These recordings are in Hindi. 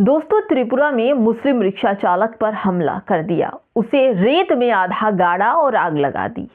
दोस्तों, त्रिपुरा में मुस्लिम रिक्शा चालक पर हमला कर दिया, उसे रेत में आधा गाड़ा और आग लगा दी।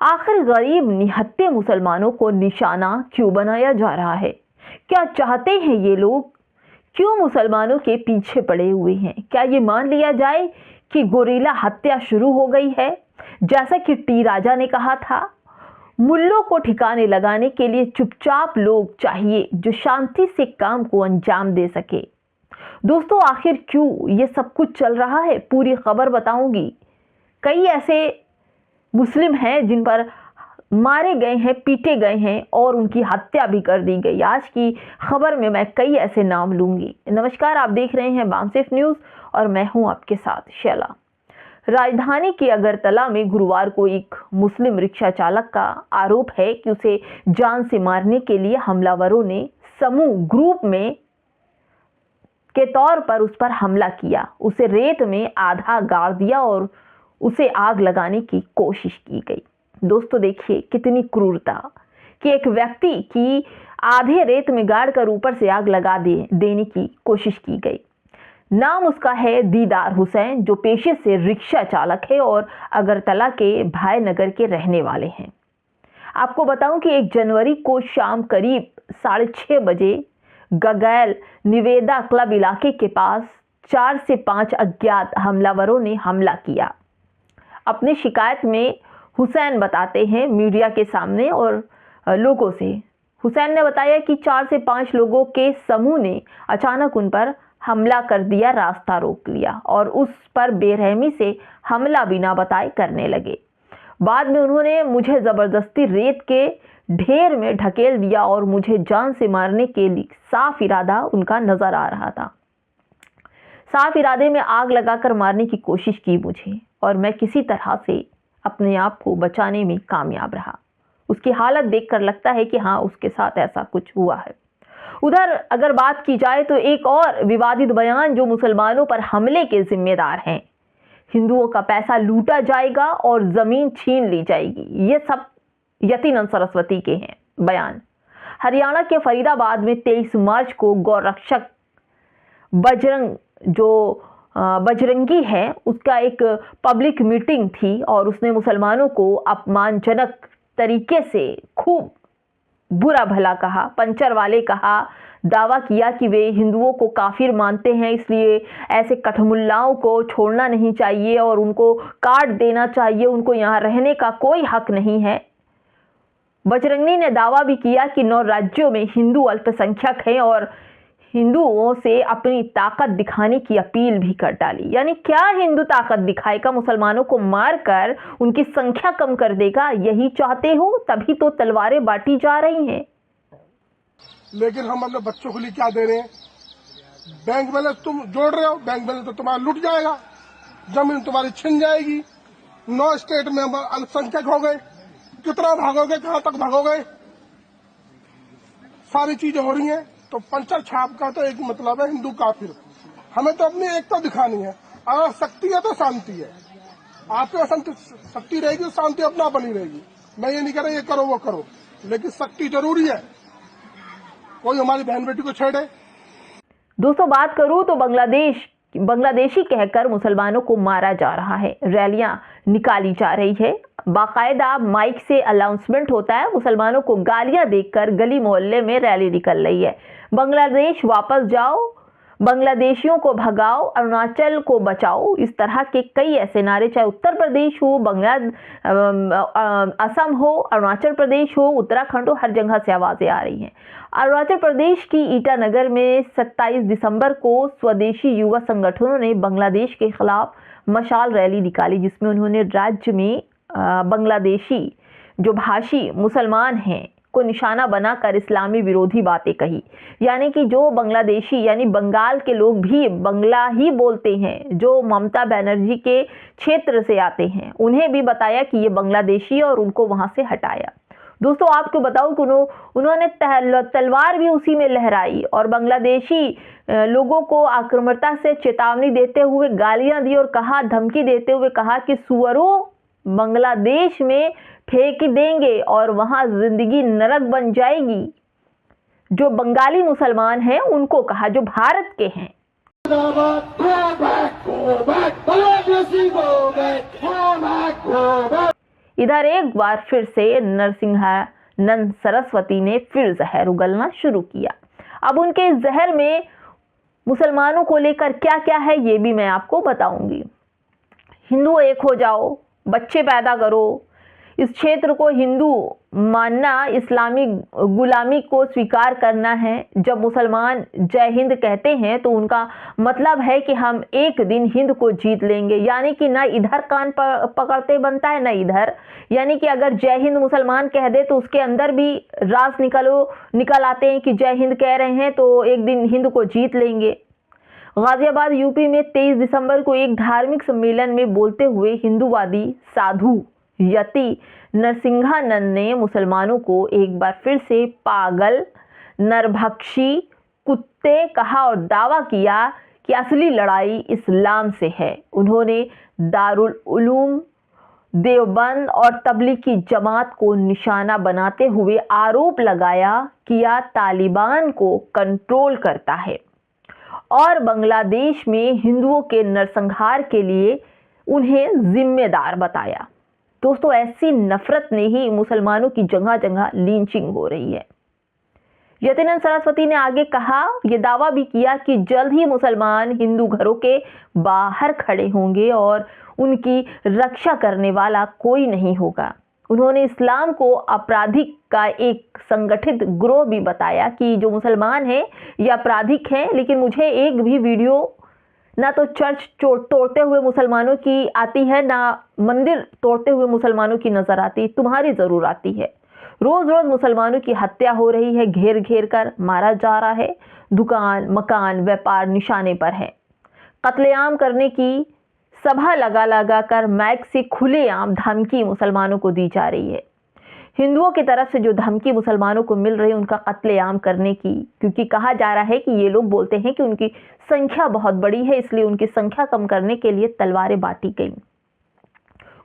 आखिर गरीब निहत्थे मुसलमानों को निशाना क्यों बनाया जा रहा है? क्या चाहते हैं ये लोग? क्यों मुसलमानों के पीछे पड़े हुए हैं? क्या ये मान लिया जाए कि गोरिल्ला हत्या शुरू हो गई है, जैसा कि टी राजा ने कहा था? मुल्लों को ठिकाने लगाने के लिए चुपचाप लोग चाहिए जो शांति से काम को अंजाम दे सके। दोस्तों, आखिर क्यों ये सब कुछ चल रहा है, पूरी खबर बताऊंगी। कई ऐसे मुस्लिम हैं जिन पर मारे गए हैं, पीटे गए हैं और उनकी हत्या भी कर दी गई। आज की खबर में मैं कई ऐसे नाम लूंगी। नमस्कार, आप देख रहे हैं बामसेफ न्यूज और मैं हूं आपके साथ शैला। राजधानी की अगरतला में गुरुवार को एक मुस्लिम रिक्शा चालक का आरोप है कि उसे जान से मारने के लिए हमलावरों ने समूह ग्रुप में के तौर पर उस पर हमला किया, उसे रेत में आधा गाड़ दिया और उसे आग लगाने की कोशिश की गई। दोस्तों, देखिए कितनी क्रूरता कि एक व्यक्ति की आधे रेत में गाड़कर ऊपर से आग लगा देने की कोशिश की गई। नाम उसका है दीदार हुसैन, जो पेशे से रिक्शा चालक है और अगरतला के भाई नगर के रहने वाले हैं। आपको बताऊं कि 1 जनवरी को शाम करीब 6:30 बजे गगैल निवेदा क्लब इलाके के पास 4 से 5 अज्ञात हमलावरों ने हमला किया। अपनी शिकायत में हुसैन बताते हैं मीडिया के सामने और लोगों से। हुसैन ने बताया कि 4 से 5 लोगों के समूह ने अचानक उन पर हमला कर दिया, रास्ता रोक लिया और उस पर बेरहमी से हमला बिना बताए करने लगे। बाद में उन्होंने मुझे जबरदस्ती रेत के ढेर में ढकेल दिया और मुझे जान से मारने के लिए साफ इरादा उनका नजर आ रहा था। साफ इरादे में आग लगाकर मारने की कोशिश की मुझे और मैं किसी तरह से अपने आप को बचाने में कामयाब रहा। उसकी हालत देखकर लगता है कि हाँ, उसके साथ ऐसा कुछ हुआ है। उधर अगर बात की जाए तो एक और विवादित बयान जो मुसलमानों पर हमले के जिम्मेदार हैं, हिंदुओं का पैसा लूटा जाएगा और जमीन छीन ली जाएगी, ये सब यतीनंद सरस्वती के हैं बयान। हरियाणा के फरीदाबाद में 23 मार्च को गौरक्षक बजरंगी है, उसका एक पब्लिक मीटिंग थी और उसने मुसलमानों को अपमानजनक तरीके से खूब बुरा भला कहा। पंचर वाले कहा, दावा किया कि वे हिंदुओं को काफिर मानते हैं, इसलिए ऐसे कठमुल्लाओं को छोड़ना नहीं चाहिए और उनको काट देना चाहिए, उनको यहाँ रहने का कोई हक नहीं है। बजरंगी ने दावा भी किया कि 9 राज्यों में हिंदू अल्पसंख्यक हैं और हिंदुओं से अपनी ताकत दिखाने की अपील भी कर डाली। यानी क्या हिंदू ताकत दिखाएगा, मुसलमानों को मारकर उनकी संख्या कम कर देगा? यही चाहते हो, तभी तो तलवारें बांटी जा रही हैं। लेकिन हम अपने बच्चों के लिए क्या दे रहे हैं? बैंक बैलेंस तुम जोड़ रहे हो, बैंक बैलेंस तो तुम्हारा लुट जाएगा, जमीन तुम्हारी छिन जाएगी। 9 स्टेट में हम अल्पसंख्यक हो गए, कितना भागोगे, कहां तक भागोगे? सारी चीजें हो रही हैं। तो पंचर छाप का तो एक मतलब है हिंदू काफिर। हमें तो अपनी एकता दिखानी है। अगर शक्ति है तो शांति है। आपके शक्ति रहेगी तो शांति अपना बनी रहेगी। मैं ये नहीं कह रहा ये करो वो करो, लेकिन शक्ति जरूरी है। कोई हमारी बहन बेटी को छेड़े। दोस्तों, बात करूं तो बांग्लादेशी कहकर मुसलमानों को मारा जा रहा है, रैलियां निकाली जा रही है, बाकायदा माइक से अनाउंसमेंट होता है, मुसलमानों को गालियां देकर गली मोहल्ले में रैली निकल रही है। बांग्लादेश वापस जाओ, बांग्लादेशियों को भगाओ, अरुणाचल को बचाओ, इस तरह के कई ऐसे नारे, चाहे उत्तर प्रदेश हो, असम हो, अरुणाचल प्रदेश हो, उत्तराखंड हो, हर जगह से आवाजें आ रही हैं। अरुणाचल प्रदेश की ईटानगर में 27 दिसंबर को स्वदेशी युवा संगठनों ने बांग्लादेश के खिलाफ मशाल रैली निकाली, जिसमें उन्होंने राज्य में बांग्लादेशी जो भाषी मुसलमान हैं को निशाना बनाकर इस्लामी विरोधी बातें कही। यानी कि जो बांग्लादेशी यानी बंगाल के लोग भी बांग्ला ही बोलते हैं, जो ममता बनर्जी के क्षेत्र से आते हैं, उन्हें भी बताया कि ये बांग्लादेशी है और उनको वहां से हटाया। दोस्तों, आपको बताऊं कि उन्होंने तलवार भी उसी में लहराई और बांग्लादेशी लोगों को आक्रामकता से चेतावनी देते हुए गालियां दी और कहा, धमकी देते हुए कहा कि सुअरों, बांग्लादेश में फेंक देंगे और वहां जिंदगी नरक बन जाएगी। जो बंगाली मुसलमान हैं उनको कहा, जो भारत के हैं। इधर एक बार फिर से नरसिंहानंद सरस्वती ने फिर जहर उगलना शुरू किया। अब उनके इस जहर में मुसलमानों को लेकर क्या क्या है ये भी मैं आपको बताऊंगी। हिंदू एक हो जाओ, बच्चे पैदा करो, इस क्षेत्र को हिंदू मानना इस्लामी गुलामी को स्वीकार करना है। जब मुसलमान जय हिंद कहते हैं तो उनका मतलब है कि हम एक दिन हिंद को जीत लेंगे, यानी कि ना इधर कान पकड़ते बनता है ना इधर। यानी कि अगर जय हिंद मुसलमान कह दे तो उसके अंदर भी राज निकल आते हैं कि जय हिंद कह रहे हैं तो एक दिन हिंद को जीत लेंगे। गाजियाबाद यूपी में 23 दिसंबर को एक धार्मिक सम्मेलन में बोलते हुए हिंदूवादी साधु यति नरसिंहानंद ने मुसलमानों को एक बार फिर से पागल, नरभक्षी, कुत्ते कहा और दावा किया कि असली लड़ाई इस्लाम से है। उन्होंने दारुल उलूम देवबंद और तबलीगी जमात को निशाना बनाते हुए आरोप लगाया कि यह तालिबान को कंट्रोल करता है और बांग्लादेश में हिंदुओं के नरसंहार के लिए उन्हें जिम्मेदार बताया। दोस्तों, ऐसी नफरत ने ही मुसलमानों की जगह जगह लिंचिंग हो रही है। यतिनंद सरस्वती ने आगे कहा, यह दावा भी किया कि जल्द ही मुसलमान हिंदू घरों के बाहर खड़े होंगे और उनकी रक्षा करने वाला कोई नहीं होगा। उन्होंने इस्लाम को आपराधिक का एक संगठित गिरोह भी बताया कि जो मुसलमान हैं ये आपराधिक हैं, लेकिन मुझे एक भी वीडियो ना तो चर्च तोड़ते हुए मुसलमानों की आती है, ना मंदिर तोड़ते हुए मुसलमानों की नजर आती। तुम्हारी जरूर आती है। रोज रोज मुसलमानों की हत्या हो रही है, घेर घेर कर मारा जा रहा है। दुकान, मकान, व्यापार निशाने पर है। कत्लेआम करने की सभा लगा कर माइक से खुलेआम धमकी मुसलमानों को दी जा रही है। हिंदुओं की तरफ से जो धमकी मुसलमानों को मिल रही है उनका कत्लेआम करने की, क्योंकि कहा जा रहा है कि ये लोग बोलते हैं कि उनकी संख्या बहुत बड़ी है, इसलिए उनकी संख्या कम करने के लिए तलवारें बांटी गई।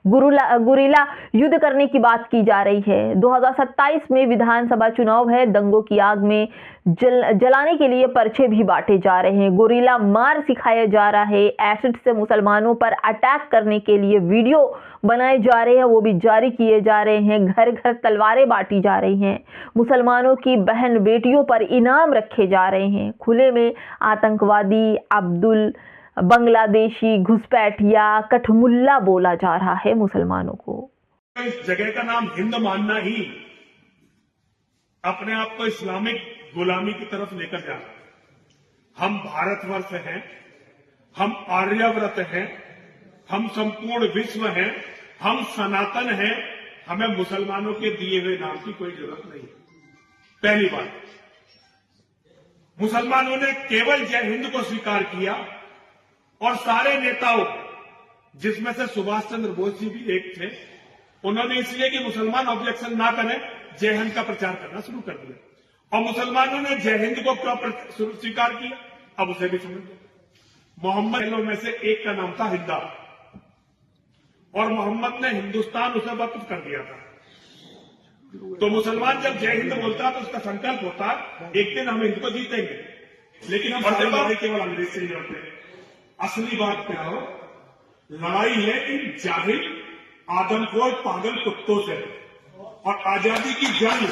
गुरिल्ला युद्ध करने की बात की जा रही है। 2027 में विधानसभा चुनाव है। दंगों की आग में जलाने के लिए पर्चे भी बांटे जा रहे हैं। गुरिल्ला मार सिखाया जा रहा है। एसिड से मुसलमानों पर अटैक करने के लिए वीडियो बनाए जा रहे हैं, वो भी जारी किए जा रहे हैं। घर घर तलवारें बांटी जा रही हैं। मुसलमानों की बहन बेटियों पर इनाम रखे जा रहे हैं। खुले में आतंकवादी, अब्दुल बांग्लादेशी, घुसपैठिया, कठमुल्ला बोला जा रहा है मुसलमानों को। इस जगह का नाम हिंद मानना ही अपने आप को इस्लामिक गुलामी की तरफ लेकर जा रहा है। हम भारतवर्ष हैं, हम आर्यव्रत हैं, हम संपूर्ण विश्व हैं, हम सनातन हैं। हमें मुसलमानों के दिए हुए नाम की कोई जरूरत नहीं। पहली बात, मुसलमानों ने केवल जय हिंद को स्वीकार किया और सारे नेताओं, जिसमें से सुभाष चंद्र बोस जी भी एक थे, उन्होंने इसलिए कि मुसलमान ऑब्जेक्शन ना करें जय हिंद का प्रचार करना शुरू कर दिया। और मुसलमानों ने जय हिंद को क्यों स्वीकार किया, अब उसे भी समझ लो। मोहम्मद में से एक का नाम था हिंदा, और मोहम्मद ने हिंदुस्तान उसे वक्फ कर दिया था। तो मुसलमान जब जय हिंद बोलता तो उसका संकल्प होता एक दिन हम हिंद को जीतेंगे, लेकिन हम लड़ाई केवल अंग्रेज से ही लड़ते हैं। असली बात क्या हो, लड़ाई है इन जाहिल, आदमखोर, पागल कुत्तों से, और आजादी की जंग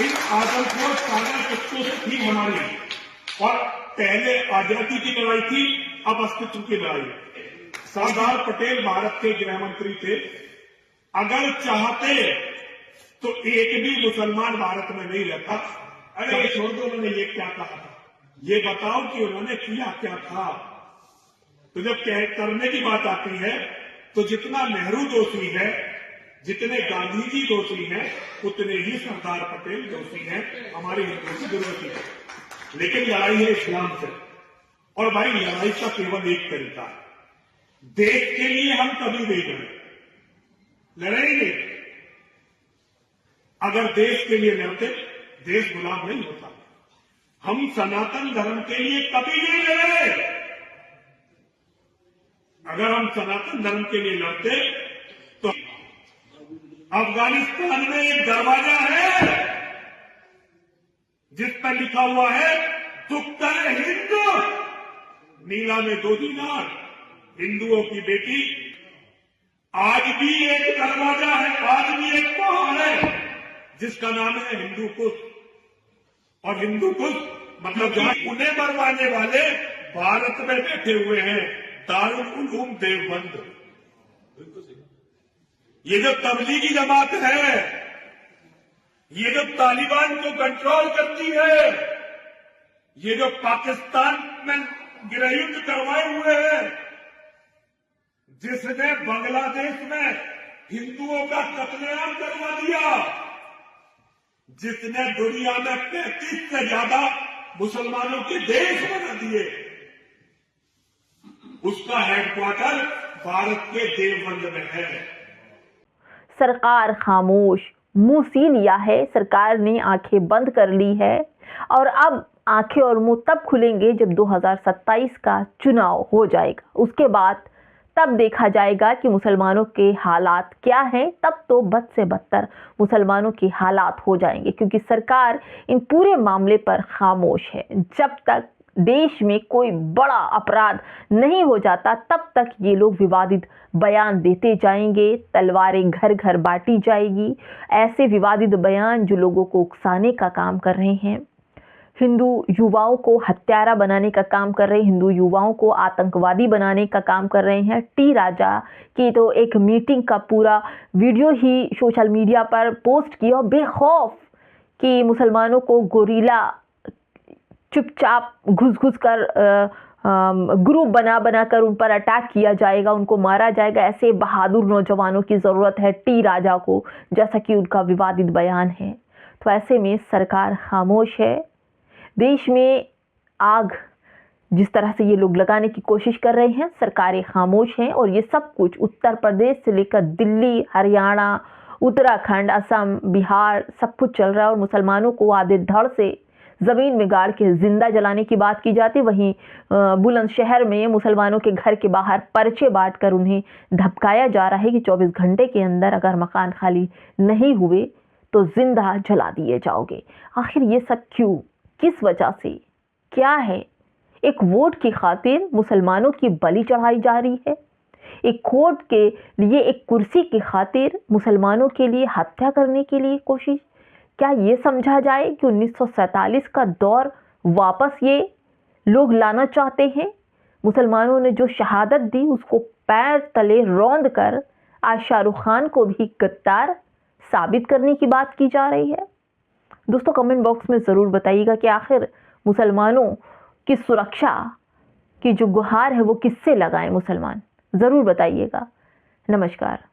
इन आदमखोर, पागल कुत्तों से थी हमारी। और पहले आजादी की लड़ाई थी, अब अस्तित्व की लड़ाई। सरदार पटेल भारत के गृह मंत्री थे। अगर चाहते तो एक भी मुसलमान भारत में नहीं रहता। अरे छोड़ दो, उन्होंने ये क्या कहा, ये बताओ कि उन्होंने किया क्या था। तो जब करने की बात आती है तो जितना नेहरू दोषी है, जितने गांधी जी दोषी हैं, उतने ही सरदार पटेल दोषी हैं। हमारी हिंदुओं की जरूरत है, लेकिन लड़ाई है इस्लाम से। और भाई, लड़ाई का केवल एक तरीका है, देश के लिए हम कभी नहीं लड़ेंगे। अगर देश के लिए लड़ते, देश गुलाम नहीं होता। हम सनातन धर्म के लिए कभी नहीं लड़े। अगर हम सनातन धर्म के लिए लड़ते तो अफगानिस्तान में एक दरवाजा है जिस पर लिखा हुआ है दुख्तर हिंदू, नीला में 2 दीनार, हिंदुओं की बेटी। आज भी एक दरवाजा है, आज भी एक पहाड़ है जिसका नाम है हिंदू कुश। और हिंदू कुश मतलब जहां उन्हें मरवाने वाले भारत में बैठे हुए हैं, दारुल उलूम देवबंद। ये जो तबलीगी जमात है, ये जो तालिबान को कंट्रोल करती है, ये जो पाकिस्तान में गृहयुद्ध करवाए हुए हैं, जिसने बांग्लादेश में हिंदुओं का कत्लेआम करवा दिया, जिसने दुनिया में 35 से ज्यादा मुसलमानों के देश बना दिए, उसका हेडक्वार्टर भारत के देवबंद में है। सरकार खामोश, मुंह सी लिया है, सरकार ने आंखें बंद कर ली है और अब आंखें और मुंह तब खुलेंगे जब 2027 का चुनाव हो जाएगा। उसके बाद तब देखा जाएगा कि मुसलमानों के हालात क्या हैं। तब तो बद से बदतर मुसलमानों के हालात हो जाएंगे, क्योंकि सरकार इन पूरे मामले पर खामोश है। जब तक देश में कोई बड़ा अपराध नहीं हो जाता तब तक ये लोग विवादित बयान देते जाएंगे, तलवारें घर घर बांटी जाएगी। ऐसे विवादित बयान जो लोगों को उकसाने का काम कर रहे हैं, हिंदू युवाओं को हत्यारा बनाने का काम कर रहे हैं, हिंदू युवाओं को आतंकवादी बनाने का काम कर रहे हैं। टी राजा की तो एक मीटिंग का पूरा वीडियो ही सोशल मीडिया पर पोस्ट किया, बेखौफ कि मुसलमानों को गोरिल्ला चुपचाप घुस कर ग्रुप बना कर उन पर अटैक किया जाएगा, उनको मारा जाएगा। ऐसे बहादुर नौजवानों की ज़रूरत है टी राजा को, जैसा कि उनका विवादित बयान है। तो ऐसे में सरकार खामोश है। देश में आग जिस तरह से ये लोग लगाने की कोशिश कर रहे हैं, सरकारें खामोश हैं। और ये सब कुछ उत्तर प्रदेश से लेकर दिल्ली, हरियाणा, उत्तराखंड, असम, बिहार सब कुछ चल रहा है। और मुसलमानों को आधे धड़ से ज़मीन में गाड़ के जिंदा जलाने की बात की जाती, वहीं बुलंदशहर में मुसलमानों के घर के बाहर पर्चे बांटकर उन्हें धमकाया जा रहा है कि 24 घंटे के अंदर अगर मकान खाली नहीं हुए तो जिंदा जला दिए जाओगे। आखिर ये सब क्यों, किस वजह से, क्या है? एक वोट की खातिर मुसलमानों की बलि चढ़ाई जा रही है। एक वोट के लिए, एक कुर्सी की खातिर मुसलमानों के लिए हत्या करने के लिए कोशिश। क्या ये समझा जाए कि 1947 का दौर वापस ये लोग लाना चाहते हैं? मुसलमानों ने जो शहादत दी उसको पैर तले रौंद कर आज शाहरुख खान को भी गद्दार साबित करने की बात की जा रही है। दोस्तों कमेंट बॉक्स में ज़रूर बताइएगा कि आखिर मुसलमानों की सुरक्षा की जो गुहार है वो किससे लगाएं मुसलमान, ज़रूर बताइएगा। नमस्कार।